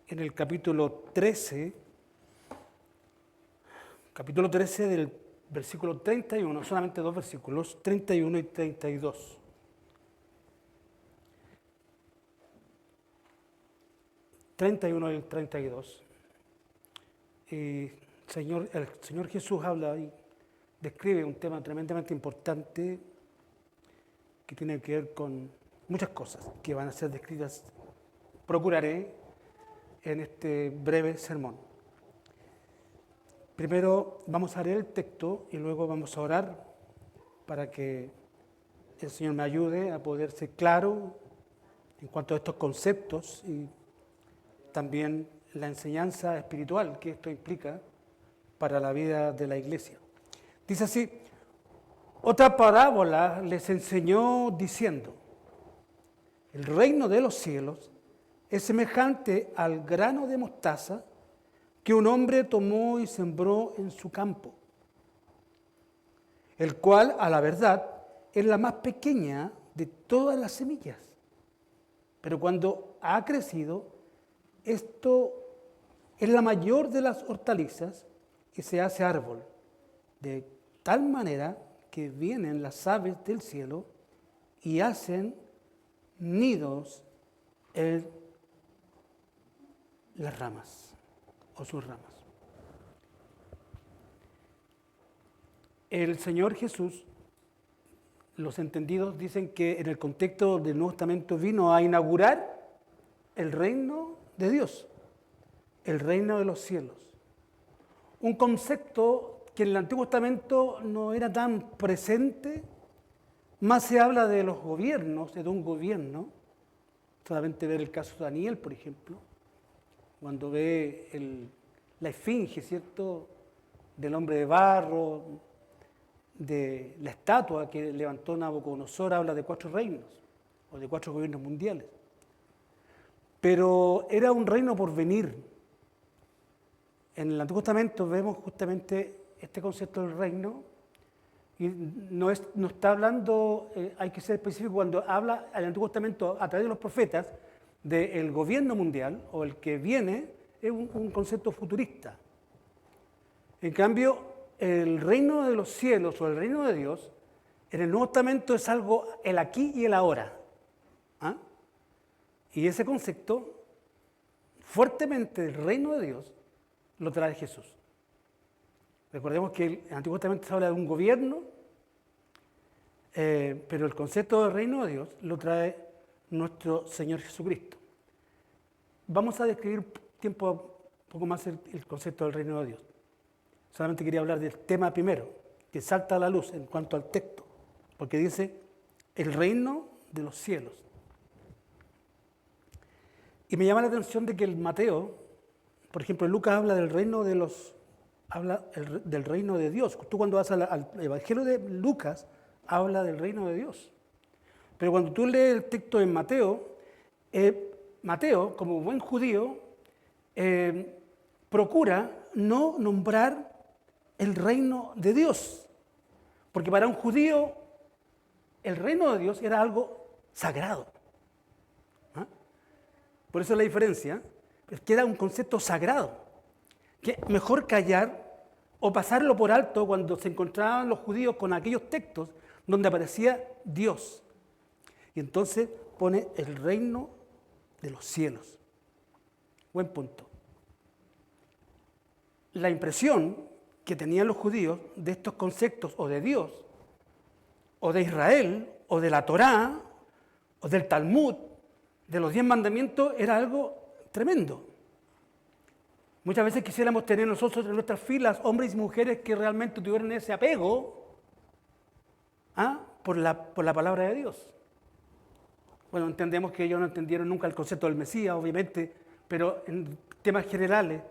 en el capítulo 13 del versículo 31, solamente dos versículos, 31 y 32. 31 y 32. El Señor Jesús habla y describe un tema tremendamente importante que tiene que ver con muchas cosas que van a ser descritas, procuraré, en este breve sermón. Primero vamos a leer el texto y luego vamos a orar para que el Señor me ayude a poder ser claro en cuanto a estos conceptos y también la enseñanza espiritual que esto implica para la vida de la iglesia. Dice así: otra parábola les enseñó diciendo: el reino de los cielos es semejante al grano de mostaza que un hombre tomó y sembró en su campo, el cual, a la verdad, es la más pequeña de todas las semillas. Pero cuando ha crecido, esto es la mayor de las hortalizas y se hace árbol, de tal manera que vienen las aves del cielo y hacen nidos en las ramas o sus ramas. El Señor Jesús, los entendidos dicen que en el contexto del Nuevo Testamento vino a inaugurar el reino de Dios, el reino de los cielos. Un concepto que en el Antiguo Testamento no era tan presente, más se habla de los gobiernos, de un gobierno. Solamente ver el caso de Daniel, por ejemplo, cuando ve la esfinge, ¿cierto?, del hombre de barro, de la estatua que levantó Nabucodonosor, habla de 4 reinos, o de 4 gobiernos mundiales. Pero era un reino por venir. En el Antiguo Testamento vemos justamente este concepto del reino, y no está hablando, hay que ser específico, cuando habla el Antiguo Testamento a través de los profetas del gobierno mundial o el que viene, es un concepto futurista. En cambio, el reino de los cielos o el reino de Dios en el Nuevo Testamento es algo el aquí y el ahora. ¿Ah? Y ese concepto fuertemente del reino de Dios lo trae Jesús. Recordemos que en el Antiguo Testamento se habla de un gobierno, pero el concepto del reino de Dios lo trae nuestro Señor Jesucristo. Vamos a describir un poco más el concepto del reino de Dios. Solamente quería hablar del tema primero, que salta a la luz en cuanto al texto, porque dice el reino de los cielos. Y me llama la atención de que el Mateo, por ejemplo, Lucas habla del reino de del reino de Dios. Tú cuando vas al Evangelio de Lucas, habla del reino de Dios. Pero cuando tú lees el texto en Mateo, Mateo, como buen judío, procura no nombrar el reino de Dios. Porque para un judío, el reino de Dios era algo sagrado. ¿Ah? Por eso la diferencia es que era un concepto sagrado. Que mejor callar o pasarlo por alto cuando se encontraban los judíos con aquellos textos donde aparecía Dios. Y entonces pone el reino de los cielos. Buen punto. La impresión que tenían los judíos de estos conceptos o de Dios, o de Israel, o de la Torá, o del Talmud, de los 10 mandamientos, era algo tremendo. Muchas veces quisiéramos tener nosotros en nuestras filas hombres y mujeres que realmente tuvieran ese apego por la palabra de Dios. Bueno, entendemos que ellos no entendieron nunca el concepto del Mesías, obviamente, pero en temas generales,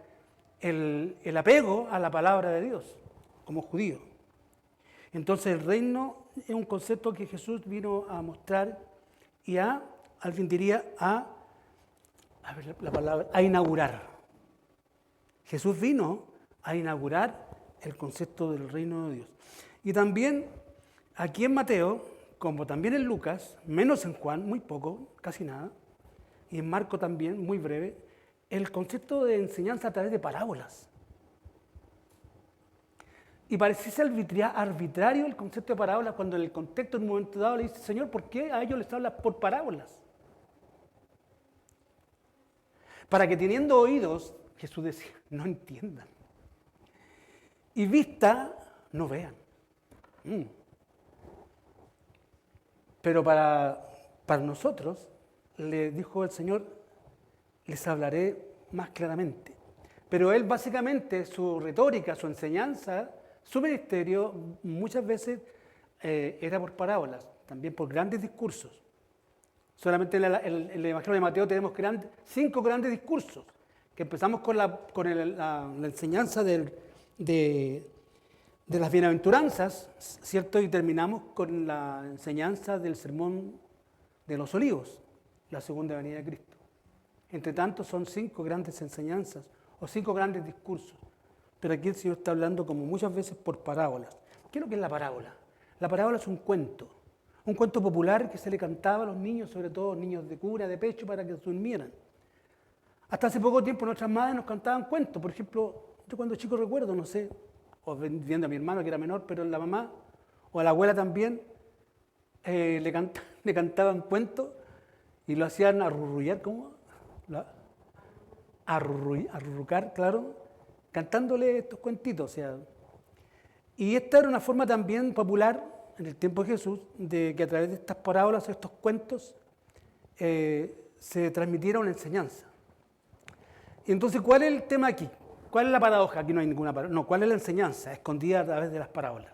el apego a la palabra de Dios, como judío. Entonces el reino es un concepto que Jesús vino a mostrar y alguien diría, a inaugurar. Jesús vino a inaugurar el concepto del reino de Dios. Y también aquí en Mateo, como también en Lucas, menos en Juan, muy poco, casi nada, y en Marco también, muy breve, el concepto de enseñanza a través de parábolas. Y pareciese arbitrario el concepto de parábolas cuando en el contexto en un momento dado le dice, Señor, ¿por qué a ellos les hablas por parábolas? Para que teniendo oídos, Jesús decía, no entiendan. Y vista, no vean. Pero para nosotros, le dijo el Señor, les hablaré más claramente. Pero él básicamente, su retórica, su enseñanza, su ministerio, muchas veces era por parábolas, también por grandes discursos. Solamente en el Evangelio de Mateo tenemos 5 grandes discursos, que empezamos con la enseñanza de las bienaventuranzas, ¿cierto? Y terminamos con la enseñanza del sermón de los olivos, la segunda venida de Cristo. Entre tanto son 5 grandes enseñanzas o 5 grandes discursos. Pero aquí el Señor está hablando como muchas veces por parábolas. ¿Qué es lo que es la parábola? La parábola es un cuento popular que se le cantaba a los niños, sobre todo niños de cura, de pecho, para que durmieran. Hasta hace poco tiempo nuestras madres nos cantaban cuentos. Por ejemplo, yo cuando chico recuerdo, no sé, o viendo a mi hermano que era menor, pero la mamá o a la abuela también le cantaban cuentos y lo hacían arrullar, ¿cómo? Arrurrucar, claro, cantándole estos cuentitos. O sea. Y esta era una forma también popular en el tiempo de Jesús, de que a través de estas parábolas, estos cuentos, se transmitiera una enseñanza. Y entonces, ¿cuál es el tema aquí? ¿Cuál es la paradoja? Aquí no hay ninguna paradoja. No, ¿cuál es la enseñanza escondida a través de las parábolas?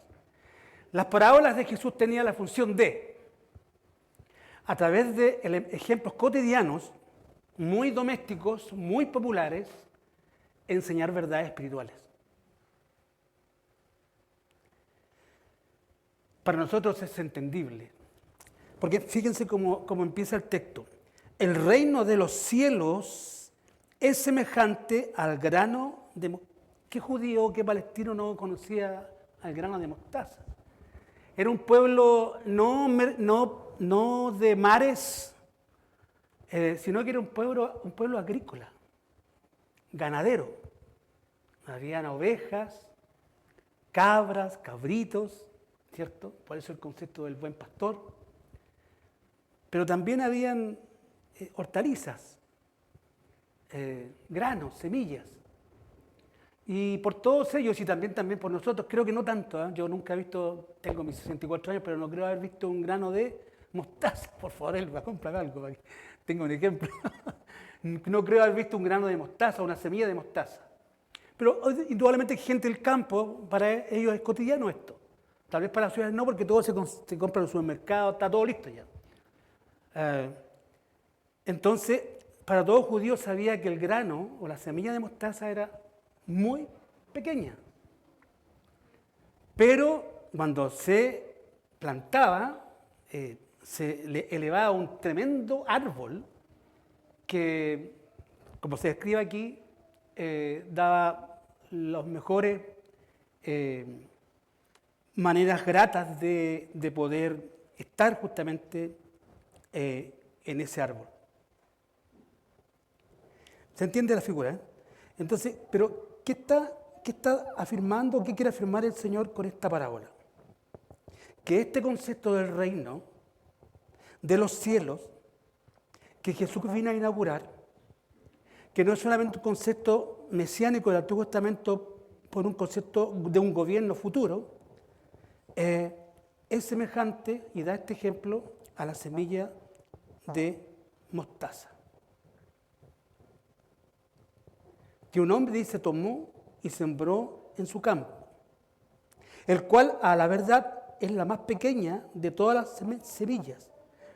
Las parábolas de Jesús tenían la función de, a través de ejemplos cotidianos, muy domésticos, muy populares, enseñar verdades espirituales. Para nosotros es entendible, porque fíjense cómo empieza el texto. El reino de los cielos es semejante al grano de mostaza. ¿Qué judío, qué palestino no conocía al grano de mostaza? Era un pueblo no de mares, sino que era un pueblo agrícola, ganadero. Habían ovejas, cabras, cabritos, ¿cierto? Por eso el concepto del buen pastor. Pero también habían hortalizas, granos, semillas. Y por todos ellos, y también por nosotros, creo que no tanto, yo nunca he visto, tengo mis 64 años, pero no creo haber visto un grano de mostaza. Por favor, él va a comprar algo, para que tenga un ejemplo. No creo haber visto un grano de mostaza, una semilla de mostaza. Pero indudablemente gente del campo, para ellos es cotidiano esto. Tal vez para las ciudades no, porque todo se compra en el supermercado, está todo listo ya. Entonces, para todo judío sabía que el grano o la semilla de mostaza era muy pequeña. Pero cuando se plantaba, se le elevaba un tremendo árbol que, como se describe aquí, daba los mejores maneras gratas de poder estar justamente en ese árbol. ¿Se entiende la figura? Entonces, pero ¿qué está afirmando, qué quiere afirmar el Señor con esta parábola? Que este concepto del reino, de los cielos, que Jesús vino a inaugurar, que no es solamente un concepto mesiánico del Antiguo Testamento por un concepto de un gobierno futuro, es semejante, y da este ejemplo, a la semilla de mostaza. Que un hombre dice tomó y sembró en su campo, el cual a la verdad es la más pequeña de todas las semillas,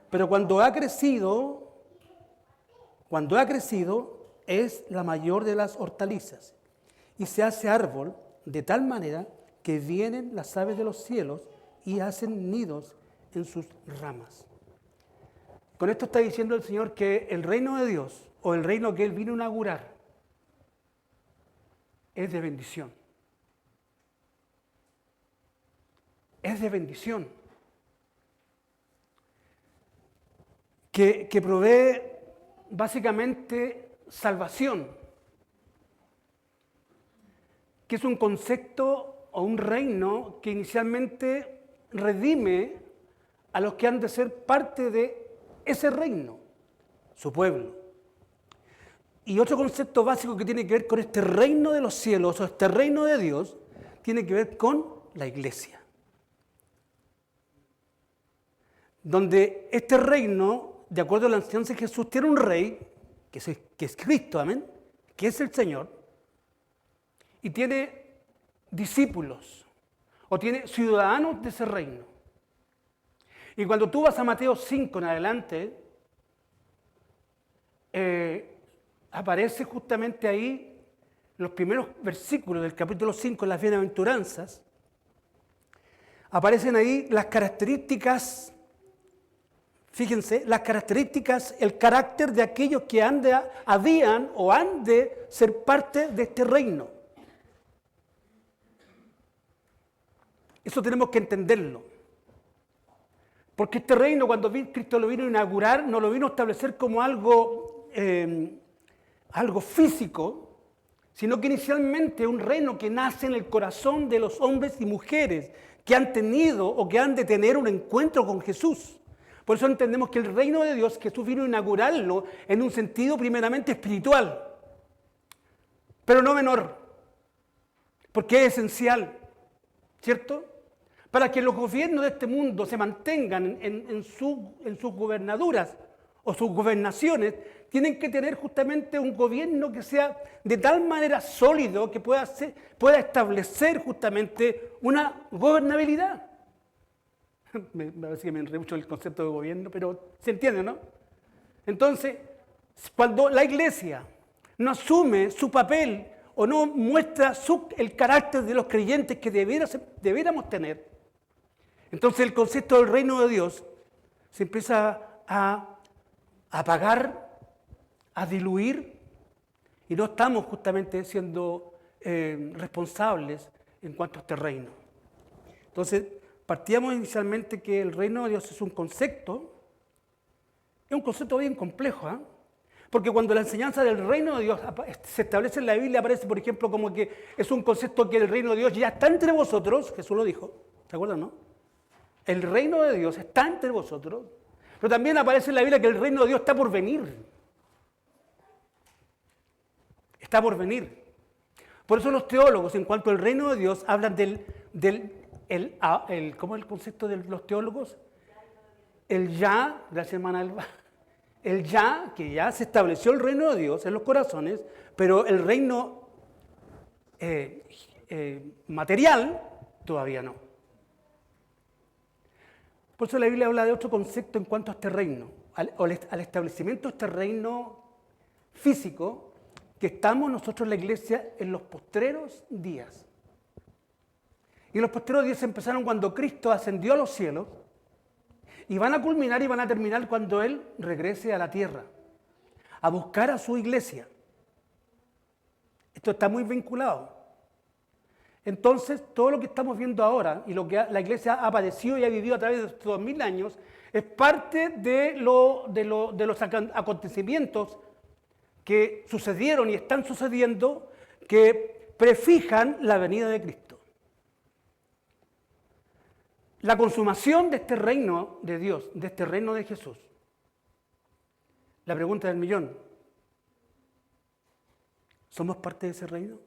pero cuando ha crecido es la mayor de las hortalizas y se hace árbol de tal manera que vienen las aves de los cielos y hacen nidos en sus ramas. Con esto está diciendo el Señor que el reino de Dios, o el reino que Él vino a inaugurar, es de bendición. Es de bendición. Que provee básicamente salvación, que es un concepto o un reino que inicialmente redime a los que han de ser parte de ese reino, su pueblo. Y otro concepto básico que tiene que ver con este reino de los cielos o este reino de Dios, tiene que ver con la iglesia. Donde este reino, de acuerdo a la enseñanza de Jesús, tiene un rey, que es Cristo, amén, que es el Señor, y tiene discípulos, o tiene ciudadanos de ese reino. Y cuando tú vas a Mateo 5 en adelante, aparece justamente ahí los primeros versículos del capítulo 5 en las bienaventuranzas, aparecen ahí las características, fíjense, las características, el carácter de aquellos que habían o han de ser parte de este reino. Eso tenemos que entenderlo. Porque este reino, cuando Cristo lo vino a inaugurar, no lo vino a establecer como algo físico, sino que inicialmente es un reino que nace en el corazón de los hombres y mujeres que han tenido o que han de tener un encuentro con Jesús. Por eso entendemos que el reino de Dios, Jesús vino a inaugurarlo en un sentido primeramente espiritual, pero no menor, porque es esencial, ¿cierto? Para que los gobiernos de este mundo se mantengan en sus gobernaduras o sus gobernaciones, tienen que tener justamente un gobierno que sea de tal manera sólido que pueda establecer justamente una gobernabilidad. Me parece que me enredé mucho el concepto de gobierno, pero se entiende, ¿no? Entonces, cuando la iglesia no asume su papel o no muestra el carácter de los creyentes que debiéramos tener, entonces el concepto del reino de Dios se empieza a apagar, a diluir, y no estamos justamente siendo responsables en cuanto a este reino. Entonces, partíamos inicialmente que el reino de Dios es un concepto bien complejo, ¿eh? Porque cuando la enseñanza del reino de Dios se establece en la Biblia, aparece, por ejemplo, como que es un concepto que el reino de Dios ya está entre vosotros, Jesús lo dijo, ¿se acuerdan, no? El reino de Dios está entre vosotros, pero también aparece en la Biblia que el reino de Dios está por venir. Está por venir. Por eso los teólogos, en cuanto al reino de Dios, hablan ¿cómo es el concepto de los teólogos? El ya, gracias hermana Alba, el ya, que ya se estableció el reino de Dios en los corazones, pero el reino material todavía no. Por eso la Biblia habla de otro concepto en cuanto a este reino, al establecimiento de este reino físico, que estamos nosotros en la iglesia en los postreros días. Y los postreros días empezaron cuando Cristo ascendió a los cielos y van a culminar y van a terminar cuando Él regrese a la tierra, a buscar a su iglesia. Esto está muy vinculado. Entonces, todo lo que estamos viendo ahora y lo que la iglesia ha padecido y ha vivido a través de estos 2000 años es parte de los acontecimientos que sucedieron y están sucediendo que prefijan la venida de Cristo. La consumación de este reino de Dios, de este reino de Jesús. La pregunta del millón: ¿somos parte de ese reino?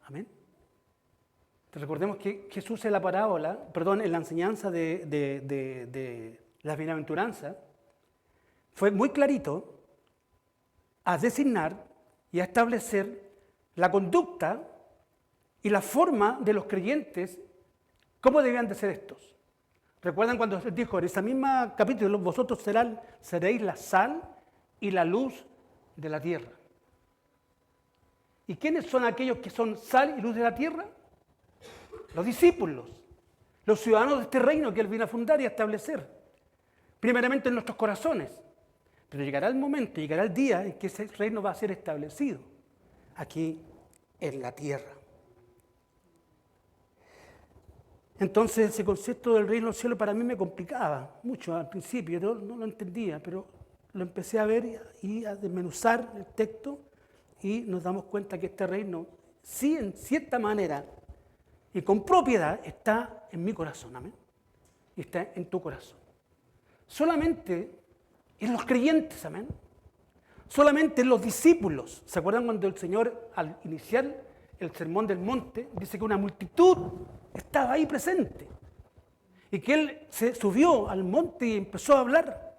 Amén. Recordemos que Jesús en la parábola, en la enseñanza de las bienaventuranzas, fue muy clarito a designar y a establecer la conducta y la forma de los creyentes, cómo debían de ser estos. ¿Recuerdan cuando dijo en ese mismo capítulo, vosotros seréis la sal y la luz de la tierra? ¿Y quiénes son aquellos que son sal y luz de la tierra? Los discípulos, los ciudadanos de este reino que Él vino a fundar y a establecer, primeramente en nuestros corazones. Pero llegará el momento, llegará el día en que ese reino va a ser establecido aquí en la tierra. Entonces ese concepto del reino del cielo para mí me complicaba mucho al principio, yo no lo entendía, pero lo empecé a ver y a desmenuzar el texto y nos damos cuenta que este reino, sí, en cierta manera y con propiedad, está en mi corazón, amén, y está en tu corazón. Solamente en los creyentes, amén, solamente en los discípulos. ¿Se acuerdan cuando el Señor, al iniciar el Sermón del Monte, dice que una multitud estaba ahí presente y que Él se subió al monte y empezó a hablar?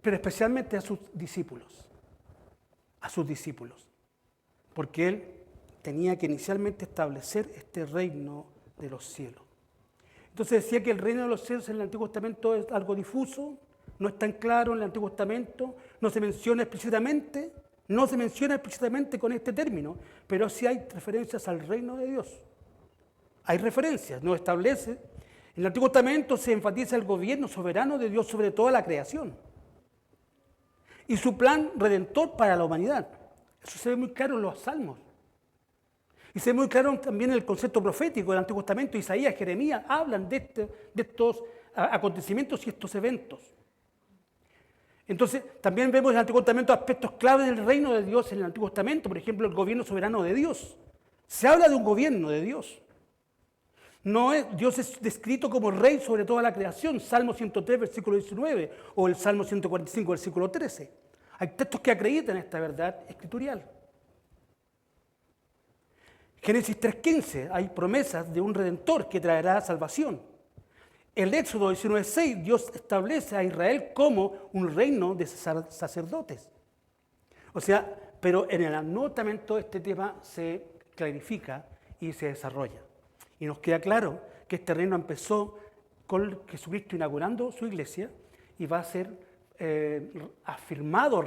Pero especialmente a sus discípulos, porque Él tenía que inicialmente establecer este reino de los cielos. Entonces decía que el reino de los cielos en el Antiguo Testamento es algo difuso, no es tan claro en el Antiguo Testamento, no se menciona explícitamente con este término, pero sí hay referencias al reino de Dios. Hay referencias, nos establece. En el Antiguo Testamento se enfatiza el gobierno soberano de Dios sobre toda la creación y su plan redentor para la humanidad. Eso se ve muy claro en los Salmos. Y se ve muy claro también en el concepto profético del Antiguo Testamento. Isaías, Jeremías hablan de estos acontecimientos y estos eventos. Entonces, también vemos en el Antiguo Testamento aspectos claves del reino de Dios en el Antiguo Testamento. Por ejemplo, el gobierno soberano de Dios. Se habla de un gobierno de Dios. Dios es descrito como rey sobre toda la creación, Salmo 103, versículo 19, o el Salmo 145, versículo 13. Hay textos que acreditan esta verdad escritural. Génesis 3:15, hay promesas de un redentor que traerá salvación. El Éxodo 19:6, Dios establece a Israel como un reino de sacerdotes. O sea, pero en el Nuevo Testamento este tema se clarifica y se desarrolla. Y nos queda claro que este reino empezó con Jesucristo inaugurando su iglesia y va a ser reafirmado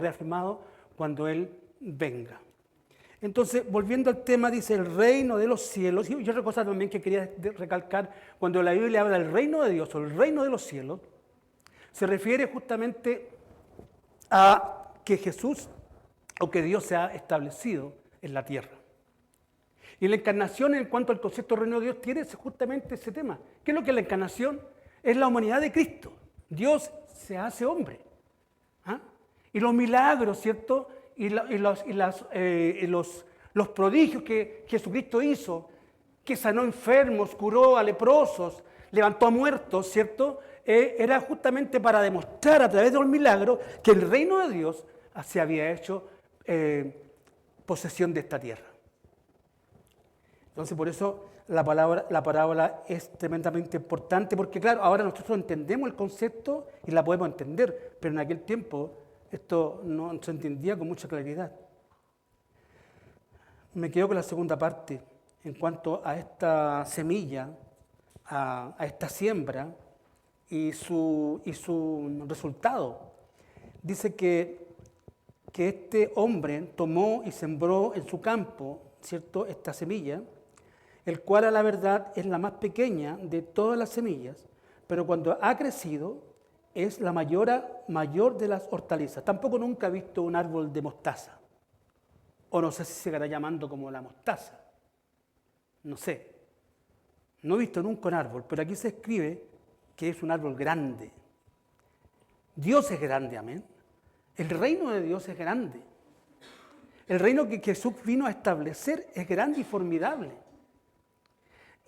cuando Él venga. Entonces, volviendo al tema, dice el reino de los cielos. Y otra cosa también que quería recalcar, cuando la Biblia habla del reino de Dios o el reino de los cielos, se refiere justamente a que Jesús o que Dios se ha establecido en la tierra. Y la encarnación, en cuanto al concepto del reino de Dios, tiene justamente ese tema. ¿Qué es lo que es la encarnación? Es la humanidad de Cristo. Dios se hace hombre. ¿Ah? Y los milagros, ¿cierto? Y los prodigios que Jesucristo hizo, que sanó enfermos, curó a leprosos, levantó a muertos, ¿cierto? Era justamente para demostrar a través de los milagros que el reino de Dios se había hecho posesión de esta tierra. Entonces, por eso la parábola es tremendamente importante, porque claro, ahora nosotros entendemos el concepto y la podemos entender, pero en aquel tiempo esto no se entendía con mucha claridad. Me quedo con la segunda parte en cuanto a esta semilla, a esta siembra y su resultado. Dice que este hombre tomó y sembró en su campo, ¿cierto?, esta semilla, el cual a la verdad es la más pequeña de todas las semillas, pero cuando ha crecido es la mayor de las hortalizas. Tampoco nunca he visto un árbol de mostaza, o no sé si se seguirá llamando como la mostaza, no sé. No he visto nunca un árbol, pero aquí se escribe que es un árbol grande. Dios es grande, amén. El reino de Dios es grande. El reino que Jesús vino a establecer es grande y formidable.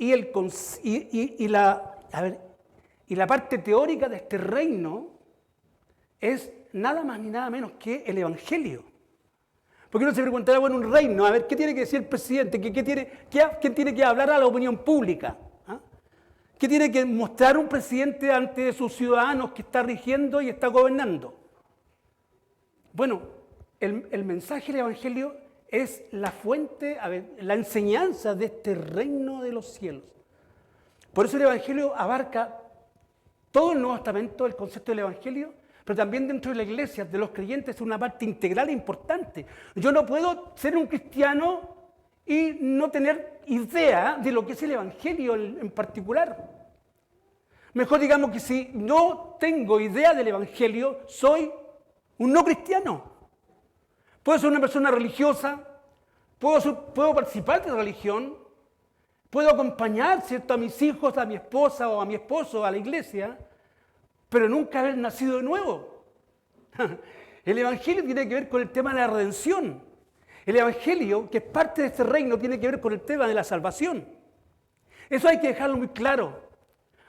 Y la parte teórica de este reino es nada más ni nada menos que el Evangelio. Porque uno se preguntará, bueno, un reino, a ver, ¿qué tiene que decir el presidente? ¿Qué tiene que hablar a la opinión pública? ¿Ah? ¿Qué tiene que mostrar un presidente ante sus ciudadanos que está rigiendo y está gobernando? Bueno, el mensaje del Evangelio es la fuente, la enseñanza de este reino de los cielos. Por eso el Evangelio abarca todo el Nuevo Testamento, el concepto del Evangelio, pero también dentro de la iglesia, de los creyentes, es una parte integral e importante. Yo no puedo ser un cristiano y no tener idea de lo que es el Evangelio en particular. Mejor digamos que si no tengo idea del Evangelio, soy un no cristiano. Puedo ser una persona religiosa, puedo participar de religión, puedo acompañar, ¿cierto?, a mis hijos, a mi esposa o a mi esposo a la iglesia, pero nunca haber nacido de nuevo. El Evangelio tiene que ver con el tema de la redención. El Evangelio, que es parte de este reino, tiene que ver con el tema de la salvación. Eso hay que dejarlo muy claro.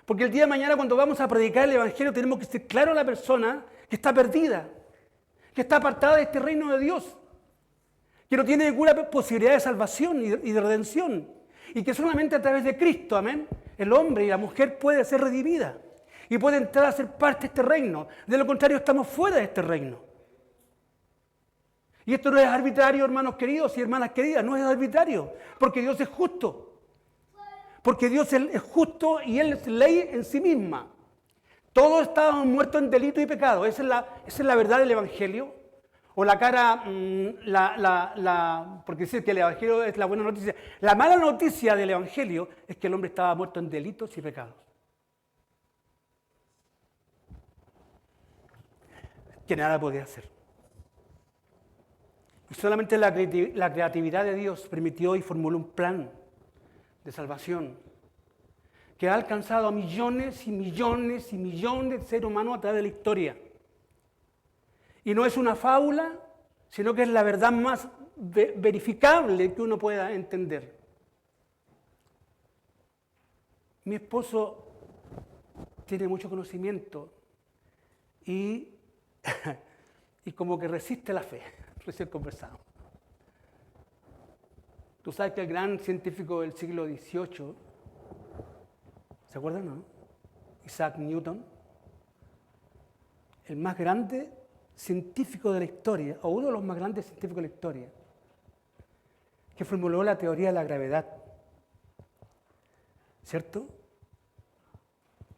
Porque el día de mañana cuando vamos a predicar el Evangelio tenemos que ser claro a la persona que está perdida, que está apartada de este reino de Dios, que no tiene ninguna posibilidad de salvación y de redención, y que solamente a través de Cristo, amén, el hombre y la mujer puede ser redimida y puede entrar a ser parte de este reino. De lo contrario, estamos fuera de este reino. Y esto no es arbitrario, hermanos queridos y hermanas queridas, no es arbitrario, porque Dios es justo. Porque Dios es justo y Él es ley en sí misma. Todos estábamos muertos en delito y pecado. Esa es la verdad del Evangelio. O la cara, porque dice que el Evangelio es la buena noticia. La mala noticia del Evangelio es que el hombre estaba muerto en delitos y pecados. Que nada podía hacer. Y solamente la creatividad de Dios permitió y formuló un plan de salvación que ha alcanzado a millones y millones y millones de seres humanos a través de la historia. Y no es una fábula, sino que es la verdad más verificable que uno pueda entender. Mi esposo tiene mucho conocimiento y como que resiste la fe. Recién conversamos. Tú sabes que el gran científico del siglo XVIII, ¿se acuerdan, no? Isaac Newton, el más grande científico de la historia, o uno de los más grandes científicos de la historia, que formuló la teoría de la gravedad, ¿cierto?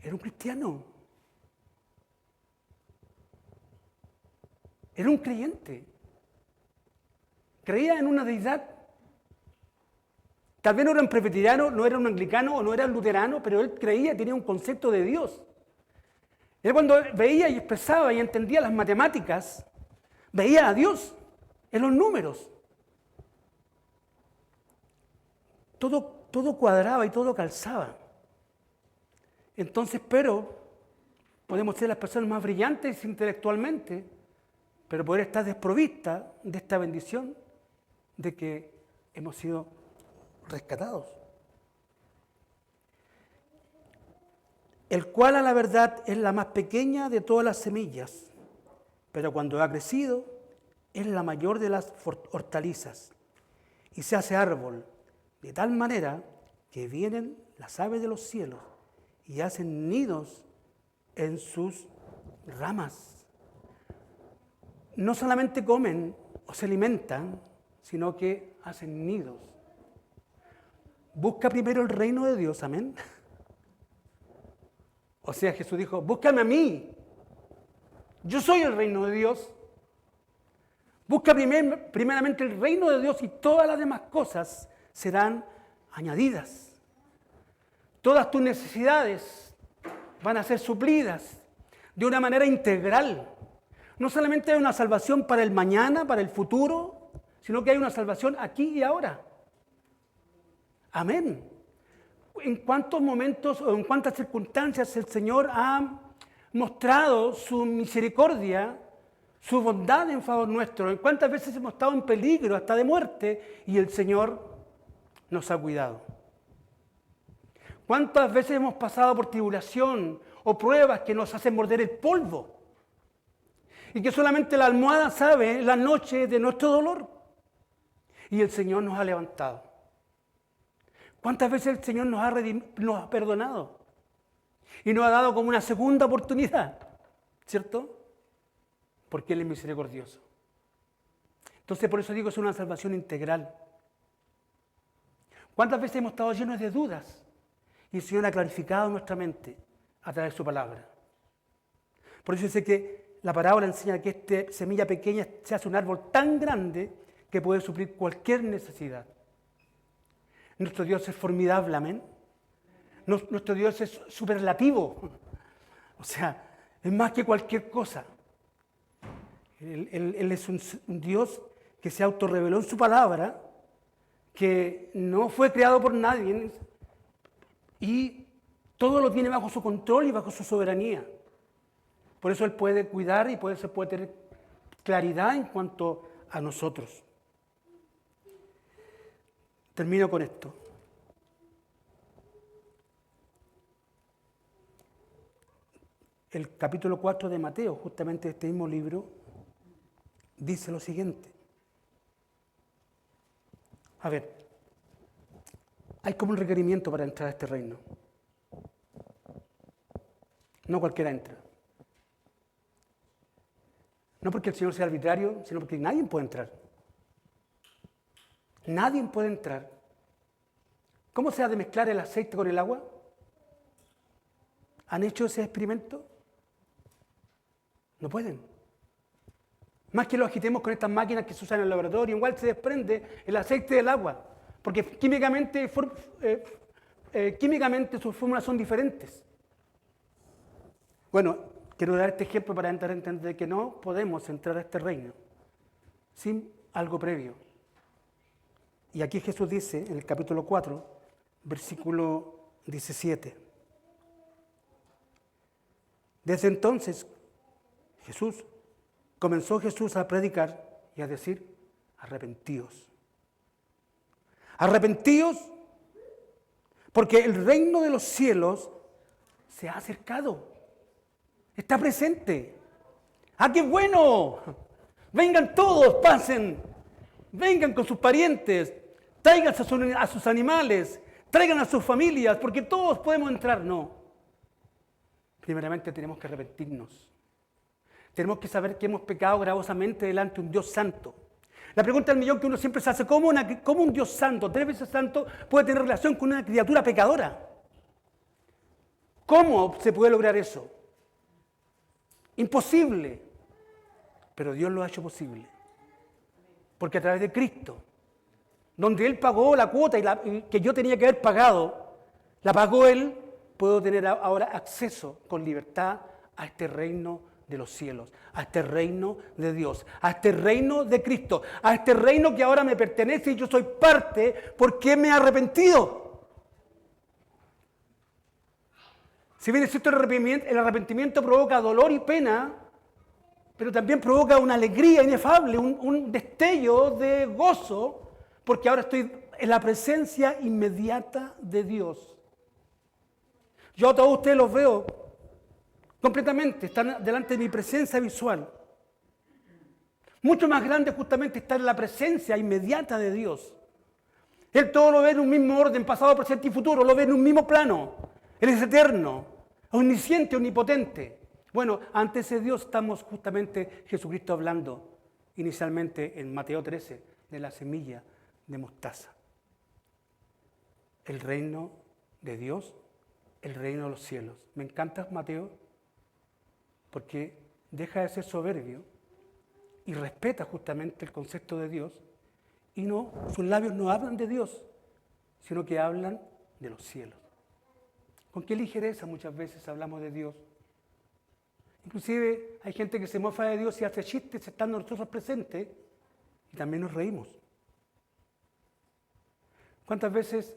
Era un cristiano, era un creyente, creía en una deidad. Tal vez no era un presbiteriano, no era un anglicano o no era un luterano, pero él creía, tenía un concepto de Dios. Él cuando veía y expresaba y entendía las matemáticas, veía a Dios en los números. Todo cuadraba y todo calzaba. Entonces, pero podemos ser las personas más brillantes intelectualmente, pero poder estar desprovistas de esta bendición de que hemos sido rescatados. El cual a la verdad es la más pequeña de todas las semillas, pero cuando ha crecido es la mayor de las hortalizas y se hace árbol de tal manera que vienen las aves de los cielos y hacen nidos en sus ramas. No solamente comen o se alimentan, sino que hacen nidos. Busca primero el reino de Dios, amén. O sea, Jesús dijo, búscame a mí. Yo soy el reino de Dios. Busca primeramente el reino de Dios y todas las demás cosas serán añadidas. Todas tus necesidades van a ser suplidas de una manera integral. No solamente hay una salvación para el mañana, para el futuro, sino que hay una salvación aquí y ahora. Amén. En cuántos momentos o en cuántas circunstancias el Señor ha mostrado su misericordia, su bondad en favor nuestro, en cuántas veces hemos estado en peligro, hasta de muerte, y el Señor nos ha cuidado. Cuántas veces hemos pasado por tribulación o pruebas que nos hacen morder el polvo, y que solamente la almohada sabe la noche de nuestro dolor, y el Señor nos ha levantado. ¿Cuántas veces el Señor nos ha perdonado? Y nos ha dado como una segunda oportunidad, ¿cierto? Porque Él es misericordioso. Entonces, por eso digo, es una salvación integral. ¿Cuántas veces hemos estado llenos de dudas? Y el Señor ha clarificado nuestra mente a través de su palabra. Por eso sé que la parábola enseña que esta semilla pequeña se hace un árbol tan grande que puede suplir cualquier necesidad. Nuestro Dios es formidable, amén. Nuestro Dios es superlativo. O sea, es más que cualquier cosa. Él es un Dios que se autorreveló en su palabra, que no fue creado por nadie y todo lo tiene bajo su control y bajo su soberanía. Por eso Él puede cuidar y por eso puede tener claridad en cuanto a nosotros. Termino con esto. El capítulo 4 de Mateo, justamente este mismo libro, dice lo siguiente. A ver, hay como un requerimiento para entrar a este reino. No cualquiera entra. No porque el Señor sea arbitrario, sino porque nadie puede entrar. Nadie puede entrar. ¿Cómo se ha de mezclar el aceite con el agua? ¿Han hecho ese experimento? No pueden. Más que lo agitemos con estas máquinas que se usan en el laboratorio, igual se desprende el aceite del agua, porque químicamente sus fórmulas son diferentes. Bueno, quiero dar este ejemplo para entender que no podemos entrar a este reino sin algo previo. Y aquí Jesús dice, en el capítulo 4, versículo 17. Desde entonces, comenzó Jesús a predicar y a decir, arrepentíos. Arrepentíos porque el reino de los cielos se ha acercado. Está presente. ¡Ah, qué bueno! Vengan todos, pasen. Vengan con sus parientes. Traigan a sus animales. Traigan a sus familias, porque todos podemos entrar. No. Primeramente tenemos que arrepentirnos. Tenemos que saber que hemos pecado gravosamente delante de un Dios santo. La pregunta del millón que uno siempre se hace, ¿cómo un Dios santo, 3 veces santo, puede tener relación con una criatura pecadora? ¿Cómo se puede lograr eso? Imposible. Pero Dios lo ha hecho posible. Porque a través de Cristo, donde Él pagó la cuota que yo tenía que haber pagado, la pagó Él, puedo tener ahora acceso con libertad a este reino de los cielos, a este reino de Dios, a este reino de Cristo, a este reino que ahora me pertenece y yo soy parte porque me he arrepentido. Si bien es cierto, el arrepentimiento provoca dolor y pena, pero también provoca una alegría inefable, un destello de gozo, porque ahora estoy en la presencia inmediata de Dios. Yo a todos ustedes los veo completamente, están delante de mi presencia visual. Mucho más grande justamente estar en la presencia inmediata de Dios. Él todo lo ve en un mismo orden, pasado, presente y futuro, lo ve en un mismo plano. Él es eterno, omnisciente, omnipotente. Bueno, ante ese Dios estamos justamente Jesucristo hablando inicialmente en Mateo 13 de la semilla de mostaza. El reino de Dios, el reino de los cielos. Me encanta Mateo porque deja de ser soberbio y respeta justamente el concepto de Dios y sus labios no hablan de Dios, sino que hablan de los cielos. ¿Con qué ligereza muchas veces hablamos de Dios? Inclusive hay gente que se mofa de Dios y hace chistes estando nosotros presentes y también nos reímos. ¿Cuántas veces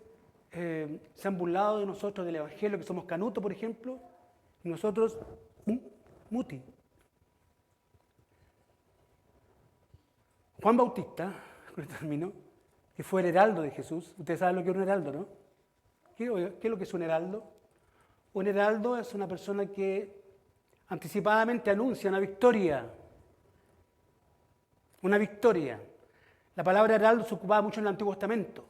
se han burlado de nosotros del Evangelio, que somos canutos, por ejemplo, y nosotros, muti? Juan Bautista, con este término, que fue el heraldo de Jesús. Ustedes saben lo que es un heraldo, ¿no? ¿Qué es lo que es un heraldo? Un heraldo es una persona que anticipadamente anuncia una victoria. Una victoria. La palabra heraldo se ocupaba mucho en el Antiguo Testamento,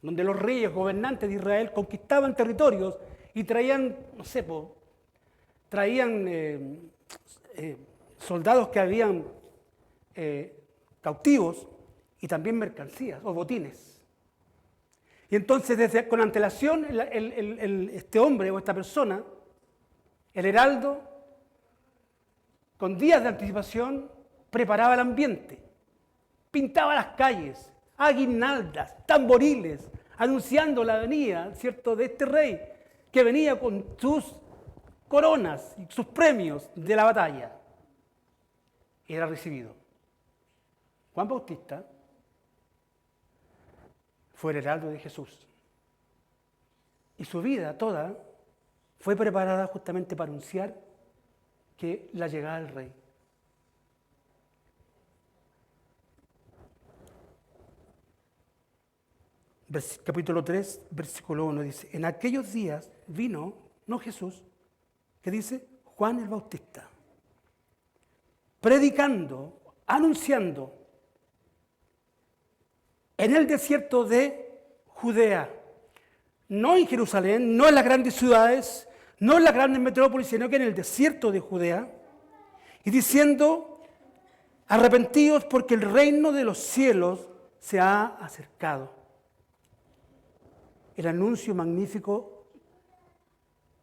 donde los reyes, gobernantes de Israel conquistaban territorios y traían, soldados que habían cautivos y también mercancías o botines. Y entonces, con antelación, este hombre o esta persona, el heraldo, con días de anticipación, preparaba el ambiente, pintaba las calles, aguinaldas, tamboriles, anunciando la venida, ¿cierto?, de este rey que venía con sus coronas y sus premios de la batalla. Y era recibido. Juan Bautista fue el heraldo de Jesús. Y su vida toda fue preparada justamente para anunciar que la llegada del rey. Capítulo 3, versículo 1 dice, en aquellos días vino, no Jesús, que dice Juan el Bautista, predicando, anunciando en el desierto de Judea, no en Jerusalén, no en las grandes ciudades, no en las grandes metrópolis, sino que en el desierto de Judea, y diciendo, arrepentidos porque el reino de los cielos se ha acercado. El anuncio magnífico,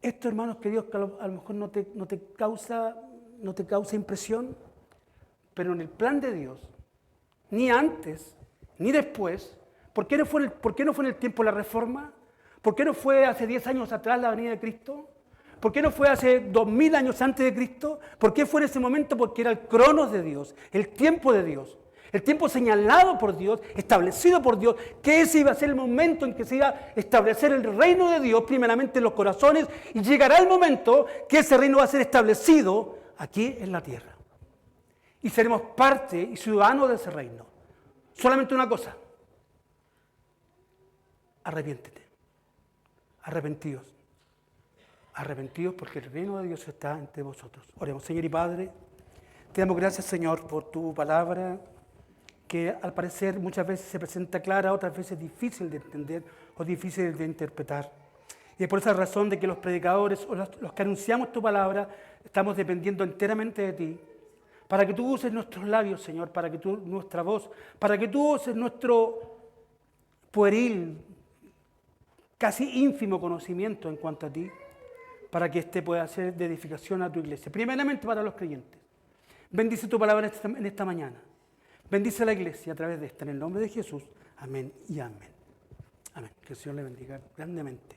esto, hermanos queridos, que a lo mejor no te causa impresión, pero en el plan de Dios, ni antes, ni después, ¿por qué no fue en el tiempo de la Reforma? ¿Por qué no fue hace 10 años atrás la venida de Cristo? ¿Por qué no fue hace 2000 años antes de Cristo? ¿Por qué fue en ese momento? Porque era el cronos de Dios, el tiempo de Dios. El tiempo señalado por Dios, establecido por Dios, que ese iba a ser el momento en que se iba a establecer el reino de Dios, primeramente en los corazones, y llegará el momento que ese reino va a ser establecido aquí en la tierra. Y seremos parte y ciudadanos de ese reino. Solamente una cosa, arrepiéntete, arrepentidos porque el reino de Dios está entre vosotros. Oremos. Señor y Padre, te damos gracias, Señor, por tu palabra, que al parecer muchas veces se presenta clara, otras veces difícil de entender o difícil de interpretar. Y es por esa razón de que los predicadores o los que anunciamos tu palabra estamos dependiendo enteramente de ti, para que tú uses nuestros labios, Señor, para que tú nuestra voz, para que tú uses nuestro pueril, casi ínfimo conocimiento en cuanto a ti, para que éste pueda ser de edificación a tu iglesia, primeramente para los creyentes. Bendice tu palabra en esta mañana. Bendice a la iglesia a través de esta, en el nombre de Jesús. Amén y amén. Amén. Que el Señor le bendiga grandemente.